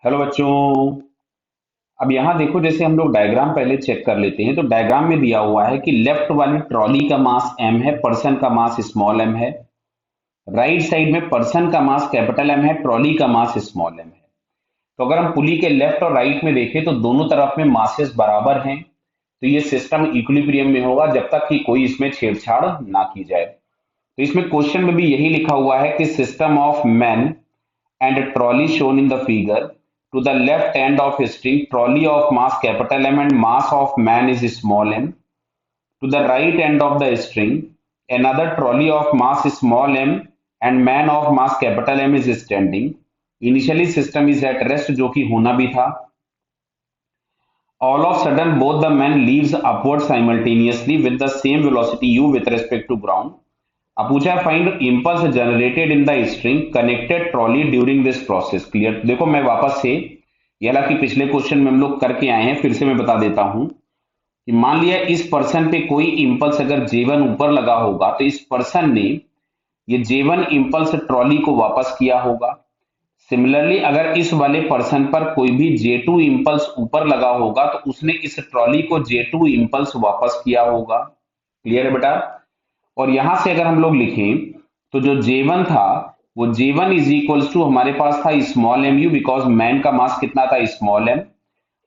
Hello बच्चों। अब यहाँ देखो, जैसे हम लोग डायग्राम पहले चेक कर लेते हैं। तो डायग्राम में दिया हुआ है कि लेफ्ट वाली ट्रॉली का मास m है, पर्सन का मास स्मॉल m है। राइट साइड में पर्सन का मास कैपिटल M है, ट्रॉली का मास स्मॉल m है। तो अगर हम पुली के लेफ्ट और राइट में देखें तो दोनों तरफ में मासेस बराबर हैं। तो ये सिस्टम इक्विलिब्रियम में होगा जब तक कि कोई इसमें छेड़छाड़ ना की जाए। तो इसमें क्वेश्चन में भी यही लिखा हुआ है कि system of man and a trolley shown in the figure. To the left end of a string, trolley of mass capital M and mass of man is small m. To the right end of the string, another trolley of mass small m and man of mass capital M is standing. Initially system is at rest, जो कि होना भी था। All of sudden both the men leaves upward simultaneously with the same velocity u with respect to ground. अब पूछा है find impulse generated in the string connected trolley during this process. Clear. देखो मैं वापस से, ये हालांकि पिछले क्वेश्चन में हम लोग करके आए हैं, फिर से मैं बता देता हूं कि मान लिया इस पर्सन पे कोई इम्पल्स अगर J1 ऊपर लगा होगा तो इस पर्सन ने ये J1 इम्पल्स ट्रॉली को वापस किया होगा। सिमिलरली अगर इस वाले पर्सन पर कोई भी J2 इम्पल्स ऊपर लगा होगा तो उसने इस ट्रॉली को J2 इम्पल्स वापस किया होगा। क्लियर है बेटा। और यहां से अगर हम लोग लिखें तो जो J1 था वो J1 इज इक्वल्स टू हमारे पास था small M U, because man का मास कितना था स्मॉल एम,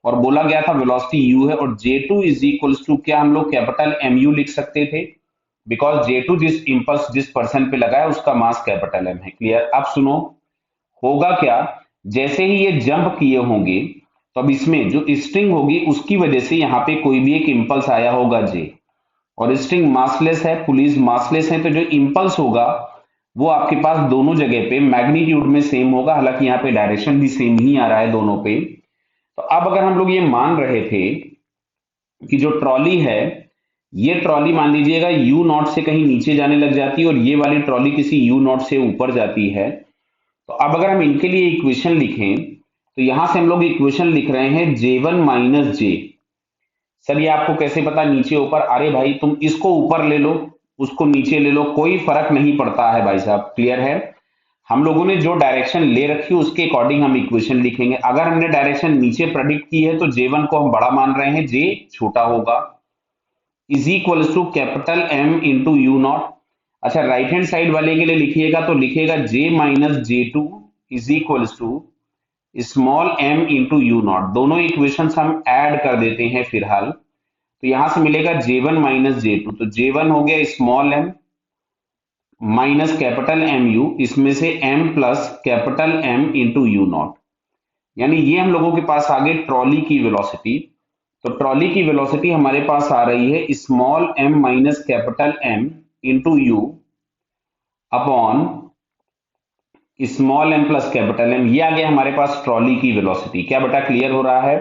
और बोला गया था वेलोसिटी यू है। और J2 इज इक्वल्स टू क्या हम लोग कैपिटल एम यू लिख सकते थे, बिकॉज J2 जिस इंपल्स जिस पर्सन पे लगा है उसका मास कैपिटल एम है। क्लियर। अब सुनो, होगा क्या, जैसे ही ये जंप किए होंगे तो अब इसमें जो स्ट्रिंग होगी उसकी वजह से यहाँ पे कोई भी एक इंपल्स आया होगा J, और स्ट्रिंग मासलेस है, पुलिस मासलेस है, तो जो इंपल्स होगा वो आपके पास दोनों जगह पे मैग्नीट्यूड में सेम होगा। हालांकि यहाँ पे डायरेक्शन भी सेम ही आ रहा है दोनों पे। तो अब अगर हम लोग ये मान रहे थे कि जो ट्रॉली है, ये ट्रॉली मान लीजिएगा यू नॉट से कहीं नीचे जाने लग जाती है और ये वाली ट्रॉली किसी यू नॉट से ऊपर जाती है। तो अब अगर हम इनके लिए इक्वेशन लिखें तो यहां से हम लोग इक्वेशन लिख रहे हैं J1 माइनस J। सर ये आपको कैसे पता नीचे ऊपर? अरे भाई तुम इसको ऊपर ले लो, उसको नीचे ले लो, कोई फर्क नहीं पड़ता है भाई साहब। क्लियर है। हम लोगों ने जो डायरेक्शन ले रखी है उसके अकॉर्डिंग हम इक्वेशन लिखेंगे। अगर हमने डायरेक्शन नीचे प्रेडिक्ट की है तो J1 को हम बड़ा मान रहे हैं, J छोटा होगा, is equal to capital M into U nought. अच्छा राइट हैंड साइड वाले के लिए लिखिएगा तो लिखिएगा J minus J2 is equal to small m into U nought. दोनों इक्वेशंस हम ऐड कर देते हैं फिलहाल। तो यहां से मिलेगा J1 माइनस J2, तो J1 हो गया small m minus capital M U, इसमें से m plus capital M into U nought. यानी ये हम लोगों के पास आ गए ट्रॉली की वेलोसिटी। तो ट्रॉली की वेलोसिटी हमारे पास आ रही है small m minus capital M into you upon small m plus capital M। ये आ गया हमारे पास ट्रॉली की वेलोसिटी। क्या बेटा क्लियर हो रहा है?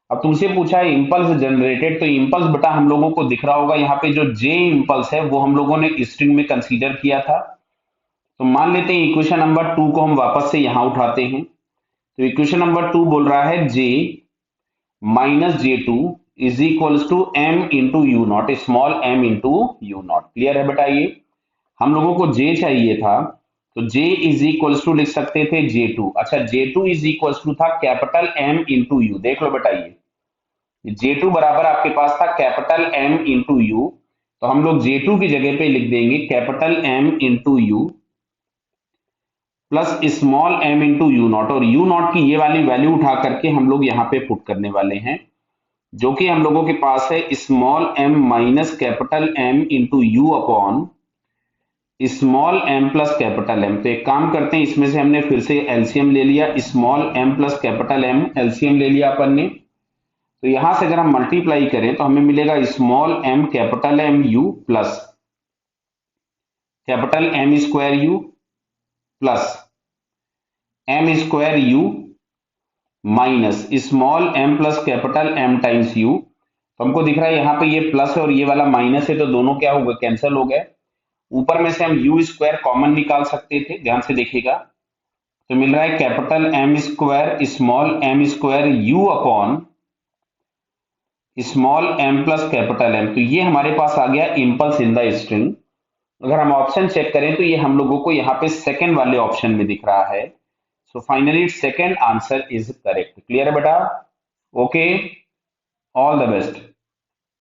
अब तुमसे पूछा है इम्पल्स जनरेटेड, तो इम्पल्स बेटा हम लोगों को दिख रहा होगा यहाँ पे जो J इम्पल्स है वो हम लोगों ने स्ट्रिंग में कंसीडर किया था। तो मान लेते हैं इक्वेशन नंबर 2 को हम वापस से यहाँ उठाते हैं। तो इक्वेशन नंबर 2 बोल रहा है J minus J2 is equals to M into U nought, small m into U nought. Clear है बेटा। ये हम लोगों को J चाहिए था तो J इज इक्वल्स टू लिख सकते थे J2। अच्छा J2 इज इक्वल्स टू था कैपिटल M इंटू यू। देख लो बेटा, ये J2 बराबर आपके पास था कैपिटल M इंटू यू, तो हम लोग J2 की जगह पे लिख देंगे capital M into you plus small m into U not. और यू नॉट की ये वाली वैल्यू उठा करके हम लोग यहाँ पे पुट करने वाले हैं, जो कि हम लोगों के पास है small m minus capital M into you upon small m plus capital M। तो एक काम करते हैं, इसमें से हमने फिर से एलसीएम ले लिया, small m plus capital M LCM ले लिया अपन ने। तो यहां से अगर हम मल्टीप्लाई करें तो हमें मिलेगा small m capital M you plus capital M square you plus M square you minus small m plus capital M times you. तो हमको दिख रहा है यहाँ पे ये प्लस है और ये वाला माइनस है, तो दोनों क्या हो गए, कैंसिल हो गए। ऊपर में से हम यू स्क्वायर कॉमन निकाल सकते थे, ध्यान से देखिएगा। तो मिल रहा है capital M square small m square you upon small m plus capital M। तो ये हमारे पास आ गया इंपल्स इन द स्ट्रिंग। अगर हम ऑप्शन चेक करें तो ये हम लोगों को यहाँ पे सेकंड वाले ऑप्शन में दिख रहा है। So finally, second answer is correct. Clear है बेटा? Okay. All the best.